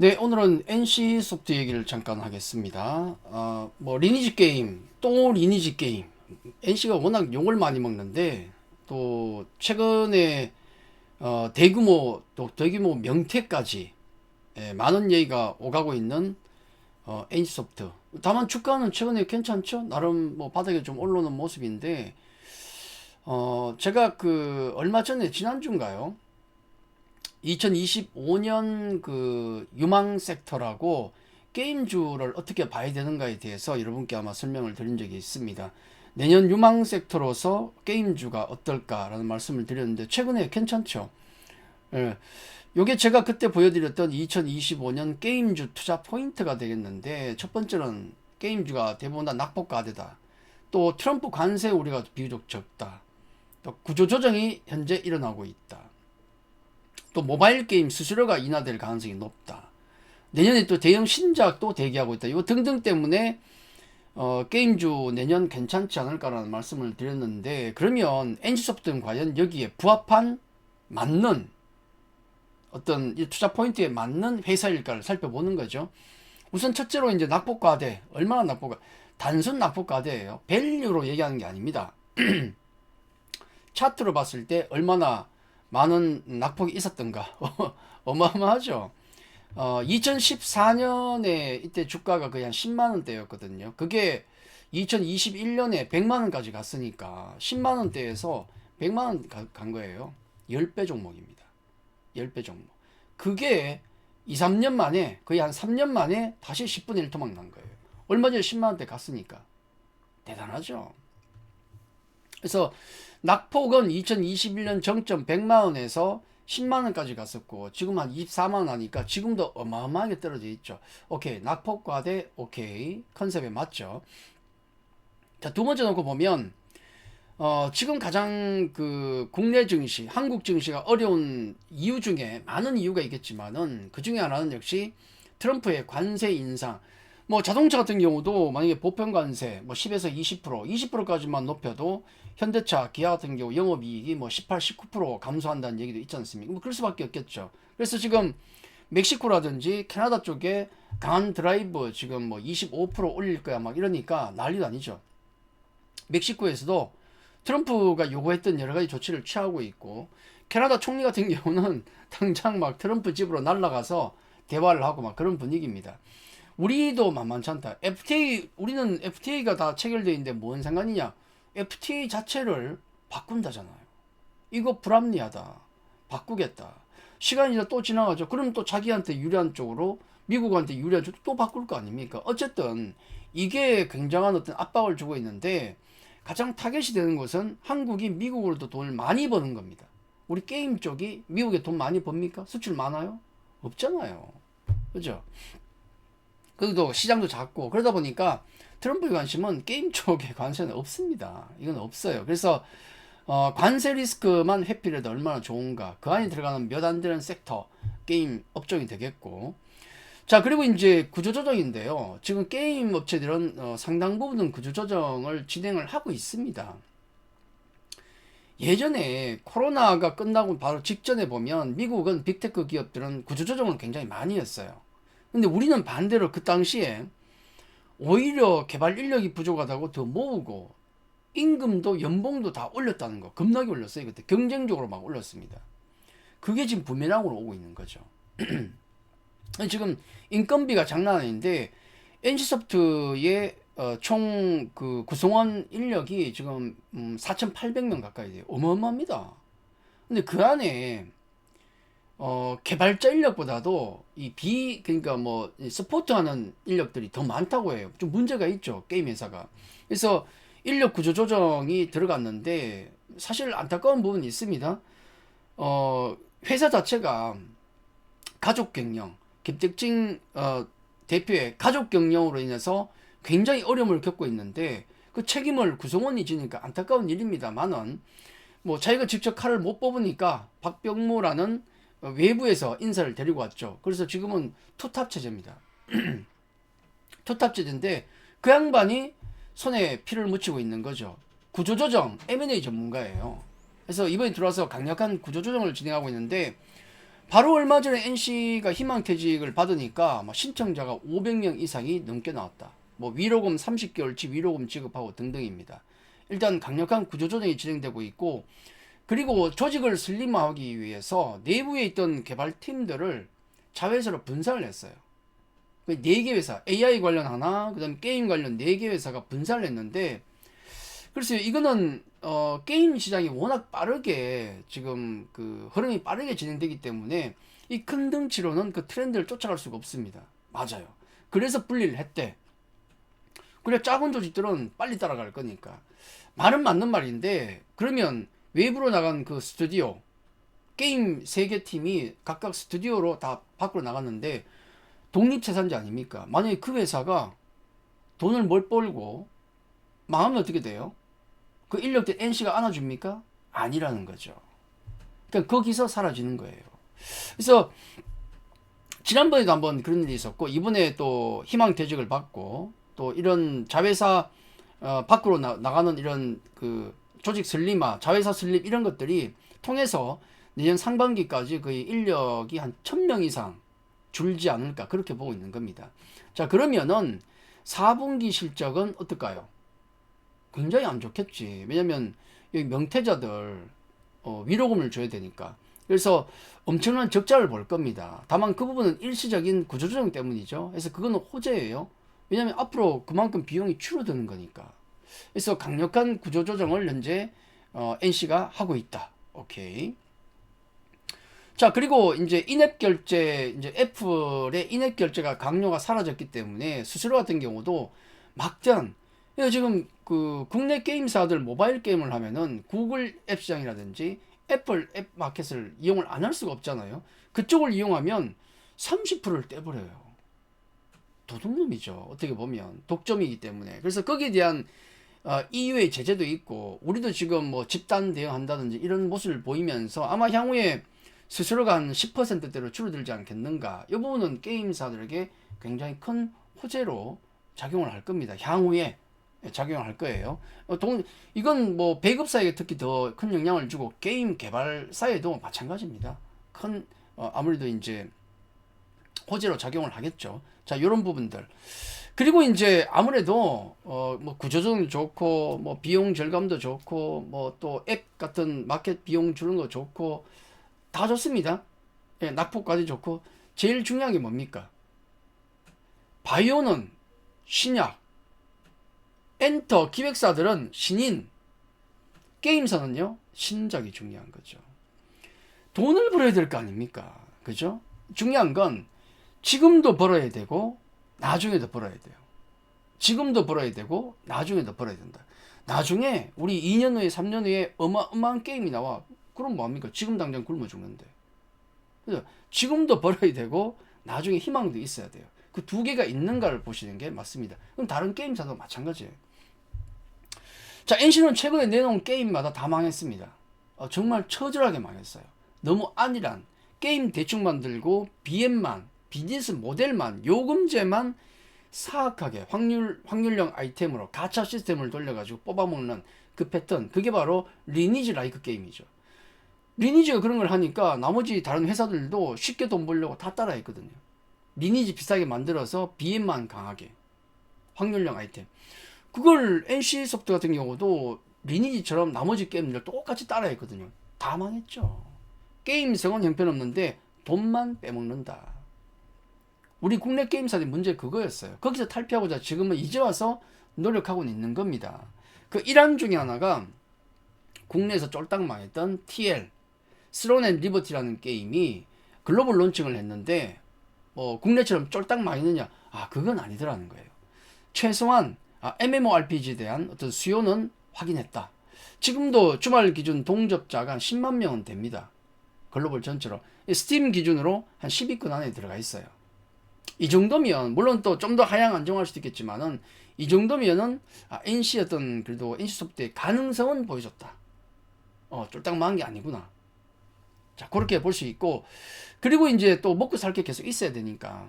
네, 오늘은 NC소프트 얘기를 잠깐 하겠습니다. 뭐 리니지 게임, 또 리니지 게임. NC가 워낙 욕을 많이 먹는데 또 최근에 대규모 명퇴까지 많은 얘기가 오가고 있는 NC소프트. 다만 주가는 최근에 괜찮죠? 나름 뭐 바닥에 좀 올라오는 모습인데 제가 그 얼마 전에 지난주인가요? 2025년 그 유망 섹터라고 게임주를 어떻게 봐야 되는가에 대해서 여러분께 아마 설명을 드린 적이 있습니다. 내년 유망 섹터로서 게임주가 어떨까라는 말씀을 드렸는데 최근에 괜찮죠. 예. 요게 제가 그때 보여드렸던 2025년 게임주 투자 포인트가 되겠는데, 첫 번째는 게임주가 대부분 다 낙폭과대다. 또 트럼프 관세 우려가 비교적 적다. 또 구조조정이 현재 일어나고 있다. 또 모바일 게임 수수료가 인하될 가능성이 높다. 내년에 또 대형 신작도 대기하고 있다. 이거 등등 때문에 게임주 내년 괜찮지 않을까라는 말씀을 드렸는데, 그러면 NC소프트는 과연 여기에 부합한 맞는 어떤 투자 포인트에 맞는 회사일까를 살펴보는 거죠. 우선 첫째로 이제 낙폭과대, 얼마나 낙폭과, 단순 낙폭과대예요. 밸류로 얘기하는 게 아닙니다. 차트로 봤을 때 얼마나 많은 낙폭이 있었던가. 어마어마하죠. 2014년에 이때 주가가 거의 한 10만 원대였거든요. 그게 2021년에 100만 원까지 갔으니까 10만 원대에서 100만 원 간 거예요. 10배 종목입니다. 10배 종목. 그게 2, 3년 만에, 거의 한 3년 만에 다시 10분의 1 토막 난 거예요. 얼마 전에 10만 원대 갔으니까. 대단하죠. 그래서 낙폭은 2021년 정점 100만 원에서 10만 원까지 갔었고, 지금 한 24만 원 하니까 지금도 어마어마하게 떨어져 있죠. 오케이, 낙폭과대 오케이, 컨셉에 맞죠. 자, 두 번째 놓고 보면 지금 가장 그 국내 증시, 한국 증시가 어려운 이유 중에 많은 이유가 있겠지만은, 그 중에 하나는 역시 트럼프의 관세 인상. 뭐 자동차 같은 경우도 만약에 보편 관세 뭐 10에서 20%까지만 높여도 현대차, 기아 같은 경우 영업이익이 뭐 18, 19% 감소한다는 얘기도 있지 않습니까? 뭐 그럴 수밖에 없겠죠. 그래서 지금 멕시코라든지 캐나다 쪽에 강한 드라이브 지금 뭐 25% 올릴 거야 막 이러니까 난리도 아니죠. 멕시코에서도 트럼프가 요구했던 여러 가지 조치를 취하고 있고, 캐나다 총리 같은 경우는 당장 막 트럼프 집으로 날아가서 대화를 하고 막 그런 분위기입니다. 우리도 만만치 않다. 우리는 FTA가 다 체결되어 있는데 뭔 상관이냐? FTA 자체를 바꾼다잖아요. 이거 불합리하다. 바꾸겠다. 시간이 또 지나가죠. 그럼 또 자기한테 유리한 쪽으로, 미국한테 유리한 쪽으로 또 바꿀 거 아닙니까? 어쨌든 이게 굉장한 어떤 압박을 주고 있는데, 가장 타겟이 되는 것은 한국이 미국으로도 돈을 많이 버는 겁니다. 우리 게임 쪽이 미국에 돈 많이 법니까? 수출 많아요? 없잖아요. 그죠? 그래도 시장도 작고 그러다 보니까 트럼프의 관심은 게임 쪽에 관심은 없습니다. 이건 없어요. 그래서 관세 리스크만 회피해도 얼마나 좋은가. 그 안에 들어가는 몇 안 되는 섹터 게임 업종이 되겠고. 자, 그리고 이제 구조조정인데요. 지금 게임 업체들은 상당 부분은 구조조정을 진행을 하고 있습니다. 예전에 코로나가 끝나고 바로 직전에 보면 미국은 빅테크 기업들은 구조조정을 굉장히 많이 했어요. 근데 우리는 반대로 그 당시에 오히려 개발 인력이 부족하다고 더 모으고 임금도 연봉도 다 올렸다는 거. 겁나게 올렸어요. 그때 경쟁적으로 막 올렸습니다. 그게 지금 부메랑으로 오고 있는 거죠. 지금 인건비가 장난 아닌데 NC소프트의 총 그 구성원 인력이 지금 4,800명 가까이 돼요. 어마어마합니다. 근데 그 안에 개발자 인력보다도 그러니까 뭐 서포트하는 인력들이 더 많다고 해요. 좀 문제가 있죠, 게임 회사가. 그래서 인력 구조 조정이 들어갔는데 사실 안타까운 부분이 있습니다. 회사 자체가 가족 경영, 김택진 대표의 가족 경영으로 인해서 굉장히 어려움을 겪고 있는데, 그 책임을 구성원이 지니까 안타까운 일입니다만은, 뭐 자기가 직접 칼을 못 뽑으니까 박병무라는 외부에서 인사를 데리고 왔죠. 그래서 지금은 투탑 체제입니다. 투탑 체제인데 그 양반이 손에 피를 묻히고 있는 거죠. 구조조정 M&A 전문가예요. 그래서 이번에 들어와서 강력한 구조조정을 진행하고 있는데, 바로 얼마 전에 NC가 희망퇴직을 받으니까 신청자가 500명 이상이 넘게 나왔다. 뭐 위로금 30개월치 위로금 지급하고 등등입니다. 일단 강력한 구조조정이 진행되고 있고, 그리고 조직을 슬림화하기 위해서 내부에 있던 개발팀들을 자회사로 분산을 했어요. 4개 회사, AI 관련 하나, 그 다음에 게임 관련 4개 회사가 분산을 했는데, 그래서 이거는 게임 시장이 워낙 빠르게 지금 그 흐름이 빠르게 진행되기 때문에 이 큰 덩치로는 그 트렌드를 쫓아갈 수가 없습니다. 맞아요. 그래서 분리를 했대. 그래 작은 조직들은 빨리 따라갈 거니까. 말은 맞는 말인데, 그러면 외부로 나간 그 스튜디오, 게임 3개 팀이 각각 스튜디오로 다 밖으로 나갔는데 독립생산자 아닙니까? 만약에 그 회사가 돈을 못 벌고 망하면 어떻게 돼요? 그 인력들 NC가 안아줍니까? 아니라는 거죠. 그러니까 거기서 사라지는 거예요. 그래서 지난번에도 한번 그런 일이 있었고, 이번에 또 희망퇴직을 받고 또 이런 자회사 밖으로 나가는 이런 그 조직 슬림화, 자회사 슬립 이런 것들이 통해서 내년 상반기까지 거의 인력이 한 1000명 이상 줄지 않을까 그렇게 보고 있는 겁니다. 자, 그러면은 4분기 실적은 어떨까요? 굉장히 안 좋겠지. 왜냐면 여기 명퇴자들 위로금을 줘야 되니까. 그래서 엄청난 적자를 볼 겁니다. 다만 그 부분은 일시적인 구조조정 때문이죠. 그래서 그거는 호재예요. 왜냐면 앞으로 그만큼 비용이 줄어드는 거니까. 그래서 강력한 구조조정을 현재 NC가 하고 있다. 오케이. 자, 그리고 이제 인앱 결제, 이제 애플의 인앱 결제가 강요가 사라졌기 때문에 수수료 같은 경우도 막장, 지금 그 국내 게임사들 모바일 게임을 하면은 구글 앱 시장이라든지 애플 앱 마켓을 이용을 안 할 수가 없잖아요. 그쪽을 이용하면 30%를 떼버려요. 도둑놈이죠. 어떻게 보면 독점이기 때문에. 그래서 거기에 대한 EU의 제재도 있고, 우리도 지금 뭐 집단 대응한다든지 이런 모습을 보이면서 아마 향후에 수수료가 한 10%대로 줄어들지 않겠는가. 이 부분은 게임사들에게 굉장히 큰 호재로 작용을 할 겁니다. 향후에 작용할 거예요. 이건 뭐 배급사에게 특히 더 큰 영향을 주고 게임 개발사에도 마찬가지입니다. 큰 아무래도 이제 호재로 작용을 하겠죠. 자, 이런 부분들. 그리고 이제 아무래도 뭐 구조조정도 좋고 뭐 비용 절감도 좋고 뭐 또 앱 같은 마켓 비용 주는 거 좋고 다 좋습니다. 예, 낙폭까지 좋고 제일 중요한 게 뭡니까? 바이오는 신약, 엔터 기획사들은 신인, 게임사는요 신작이 중요한 거죠. 돈을 벌어야 될 거 아닙니까? 그죠? 중요한 건 지금도 벌어야 되고 나중에도 벌어야 돼요. 지금도 벌어야 되고 나중에도 벌어야 된다. 나중에 우리 2년 후에 3년 후에 어마어마한 게임이 나와. 그럼 뭐합니까? 지금 당장 굶어 죽는데. 그래서 지금도 벌어야 되고 나중에 희망도 있어야 돼요. 그 두 개가 있는가를 보시는 게 맞습니다. 그럼 다른 게임사도 마찬가지예요. 자, NC는 최근에 내놓은 게임마다 다 망했습니다. 정말 처절하게 망했어요. 너무 안일한 게임 대충 만들고 BM만, 비즈니스 모델만, 요금제만 사악하게 확률형 아이템으로 가챠 시스템을 돌려가지고 뽑아먹는 그 패턴, 그게 바로 리니지 라이크 게임이죠. 리니지가 그런 걸 하니까 나머지 다른 회사들도 쉽게 돈 벌려고 다 따라했거든요. 리니지 비싸게 만들어서 BM만 강하게 확률형 아이템. 그걸 NC소프트 같은 경우도 리니지처럼 나머지 게임들 똑같이 따라했거든요. 다 망했죠. 게임성은 형편없는데 돈만 빼먹는다. 우리 국내 게임사들이 문제 그거였어요. 거기서 탈피하고자 지금은 이제 와서 노력하고 있는 겁니다. 그 일환 중에 하나가 국내에서 쫄딱 망했던 TL 스론 앤 리버티라는 게임이 글로벌 론칭을 했는데 국내처럼 쫄딱 망했느냐? 그건 아니더라는 거예요. 최소한 MMORPG에 대한 어떤 수요는 확인했다. 지금도 주말 기준 동접자가 한 10만 명은 됩니다. 글로벌 전체로. 스팀 기준으로 한 10위권 안에 들어가 있어요. 이 정도면 물론 또 좀 더 하향 안정할 수도 있겠지만은 이 정도면은 NC 어떤 그래도 NC소프트의 가능성은 보여줬다. 쫄딱 망한 게 아니구나. 자, 그렇게 볼 수 있고, 그리고 이제 또 먹고 살 게 계속 있어야 되니까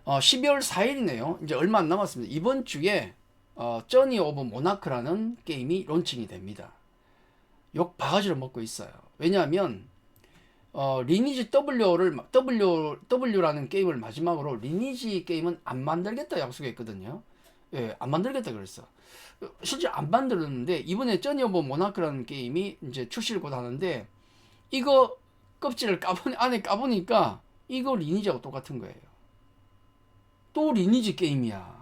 12월 4일이네요. 이제 얼마 안 남았습니다. 이번 주에 저니 오브 모나크라는 게임이 론칭이 됩니다. 욕 바가지로 먹고 있어요. 왜냐하면 리니지 W라는 게임을 마지막으로 리니지 게임은 안 만들겠다 약속했거든요. 예, 안 만들겠다 그랬어. 실제 안 만들었는데 이번에 저니 오브 모나크라는 게임이 이제 출시를 곧 하는데 이거 껍질을 안에 까보니까 이거 리니지하고 똑같은 거예요. 또 리니지 게임이야.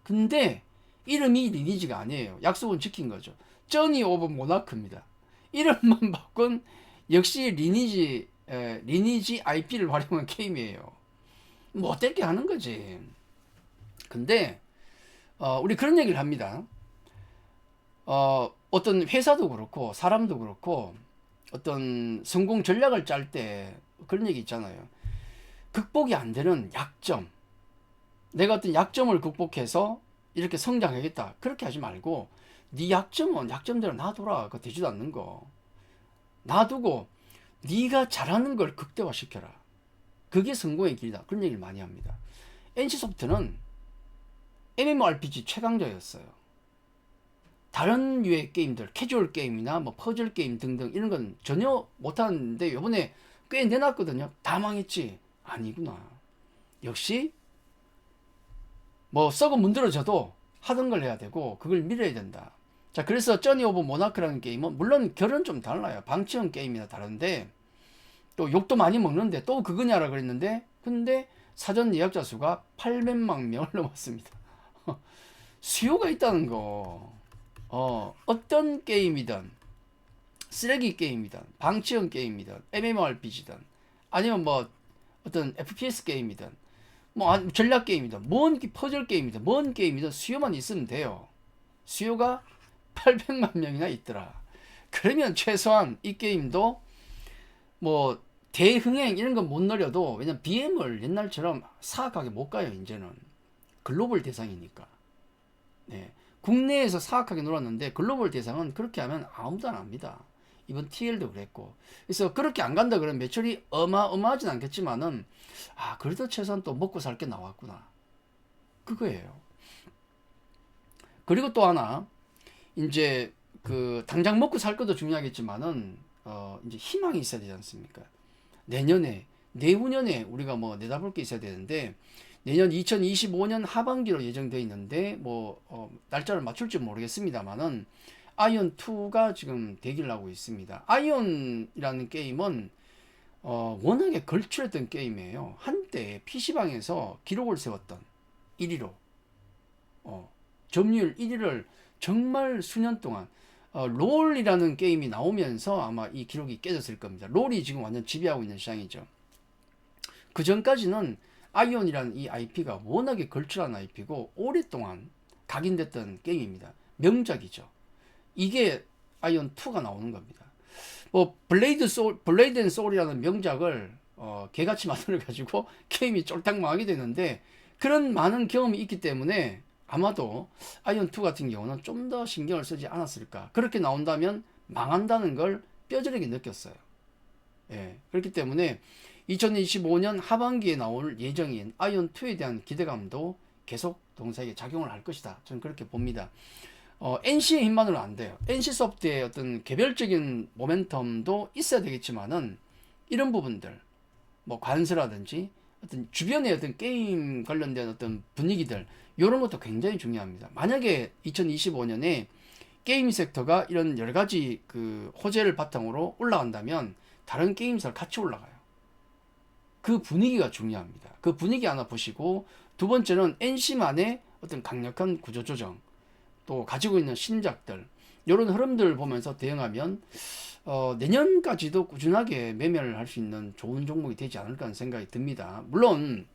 근데 이름이 리니지가 아니에요. 약속은 지킨 거죠. 저니 오브 모나크입니다. 이름만 바꾼 역시 리니지 IP를 활용한 게임이에요. 뭐 어떻게 하는 거지. 근데 우리 그런 얘기를 합니다. 어떤 회사도 그렇고 사람도 그렇고 어떤 성공 전략을 짤 때 그런 얘기 있잖아요. 극복이 안 되는 약점. 내가 어떤 약점을 극복해서 이렇게 성장하겠다. 그렇게 하지 말고 네 약점은 약점대로 놔둬라. 그거 되지도 않는 거. 놔두고 네가 잘하는 걸 극대화시켜라. 그게 성공의 길이다. 그런 얘기를 많이 합니다. NC소프트는 MMORPG 최강자였어요. 다른 유의 게임들, 캐주얼 게임이나 뭐 퍼즐 게임 등등 이런 건 전혀 못하는데 이번에 꽤 내놨거든요. 다 망했지? 아니구나. 역시 뭐 썩어 문드러져도 하던 걸 해야 되고 그걸 밀어야 된다. 자, 그래서 저니 오브 모나크라는 게임은 물론 결은 좀 달라요. 방치형 게임이나 다른데 또 욕도 많이 먹는데 또 그거냐라 그랬는데 근데 사전 예약자 수가 800만 명을 넘었습니다. 수요가 있다는 거. 어떤 게임이든 쓰레기 게임이든 방치형 게임이든 MMORPG든 아니면 뭐 어떤 FPS 게임이든 뭐 전략 게임이든 뭔 퍼즐 게임이든 뭔 게임이든 수요만 있으면 돼요. 수요가 800만 명이나 있더라. 그러면 최소한 이 게임도 뭐 대흥행 이런 건 못 노려도 왜냐면 BM을 옛날처럼 사악하게 못 가요. 이제는 글로벌 대상이니까. 네. 국내에서 사악하게 놀았는데 글로벌 대상은 그렇게 하면 아무도 안 합니다. 이번 TL도 그랬고. 그래서 그렇게 안 간다 그러면 매출이 어마어마하진 않겠지만은 그래도 최소한 또 먹고 살 게 나왔구나. 그거예요. 그리고 또 하나 이제 그 당장 먹고 살 것도 중요하겠지만은 이제 희망이 있어야 되지 않습니까? 내후년에 우리가 뭐 내다볼 게 있어야 되는데 내년 2025년 하반기로 예정되어 있는데 뭐 날짜를 맞출지 모르겠습니다만은 아이온 2가 지금 대기를 하고 있습니다. 아이온이라는 게임은 워낙에 걸출했던 게임이에요. 한때 PC방에서 기록을 세웠던 1위로 점유율 1위를 정말 수년 동안 롤이라는 게임이 나오면서 아마 이 기록이 깨졌을 겁니다. 롤이 지금 완전 지배하고 있는 시장이죠. 그 전까지는 아이온이라는 이 IP가 워낙에 걸출한 IP고 오랫동안 각인됐던 게임입니다. 명작이죠. 이게 아이온 2가 나오는 겁니다. 뭐 블레이드 앤 소울이라는 명작을 개같이 만들어 가지고 게임이 쫄딱 망하게 되는데 그런 많은 경험이 있기 때문에 아마도 아이온 2 같은 경우는 좀 더 신경을 쓰지 않았을까. 그렇게 나온다면 망한다는 걸 뼈저리게 느꼈어요. 예, 그렇기 때문에 2025년 하반기에 나올 예정인 아이온 2에 대한 기대감도 계속 동사에게 작용을 할 것이다. 저는 그렇게 봅니다. NC의 힘만으로는 안 돼요. NC소프트의 어떤 개별적인 모멘텀도 있어야 되겠지만은 이런 부분들, 뭐 관세라든지 어떤 주변의 어떤 게임 관련된 어떤 분위기들 이런 것도 굉장히 중요합니다. 만약에 2025년에 게임 섹터가 이런 여러 가지 그 호재를 바탕으로 올라간다면 다른 게임사를 같이 올라가요. 그 분위기가 중요합니다. 그 분위기 하나 보시고 두 번째는 NC만의 어떤 강력한 구조조정 또 가지고 있는 신작들 이런 흐름들을 보면서 대응하면 내년까지도 꾸준하게 매매를 할 수 있는 좋은 종목이 되지 않을까 하는 생각이 듭니다. 물론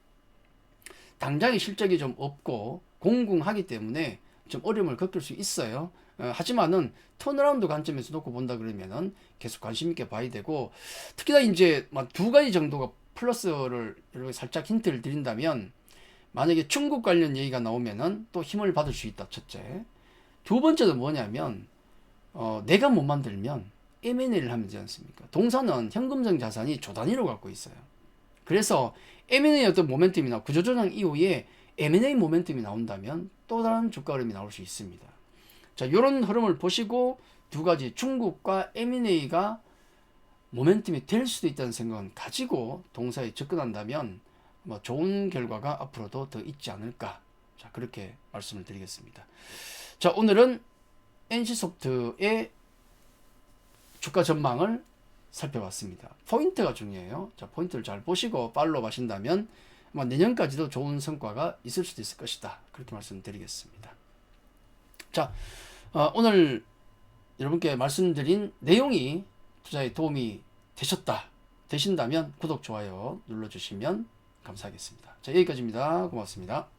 당장의 실적이 좀 없고 공공하기 때문에 좀 어려움을 겪을 수 있어요. 하지만은 턴어라운드 관점에서 놓고 본다 그러면은 계속 관심 있게 봐야 되고 특히나 이제 두 가지 정도가 플러스를 이렇게 살짝 힌트를 드린다면 만약에 중국 관련 얘기가 나오면은 또 힘을 받을 수 있다. 첫째. 두 번째는 뭐냐면 내가 못 만들면 M&A를 하면 되지 않습니까? 동사는 현금성 자산이 조 단위로 갖고 있어요. 그래서 M&A 어떤 모멘텀이나 구조조정 이후에 M&A 모멘텀이 나온다면 또 다른 주가 흐름이 나올 수 있습니다. 자, 이런 흐름을 보시고 두 가지 중국과 M&A가 모멘텀이 될 수도 있다는 생각은 가지고 동사에 접근한다면 뭐 좋은 결과가 앞으로도 더 있지 않을까. 자, 그렇게 말씀을 드리겠습니다. 자, 오늘은 NC소프트의 주가 전망을 살펴봤습니다. 포인트가 중요해요. 자, 포인트를 잘 보시고 팔로우 하신다면 아마 내년까지도 좋은 성과가 있을 수도 있을 것이다. 그렇게 말씀드리겠습니다. 자, 오늘 여러분께 말씀드린 내용이 투자에 도움이 되신다면 구독, 좋아요 눌러주시면 감사하겠습니다. 자, 여기까지입니다. 고맙습니다.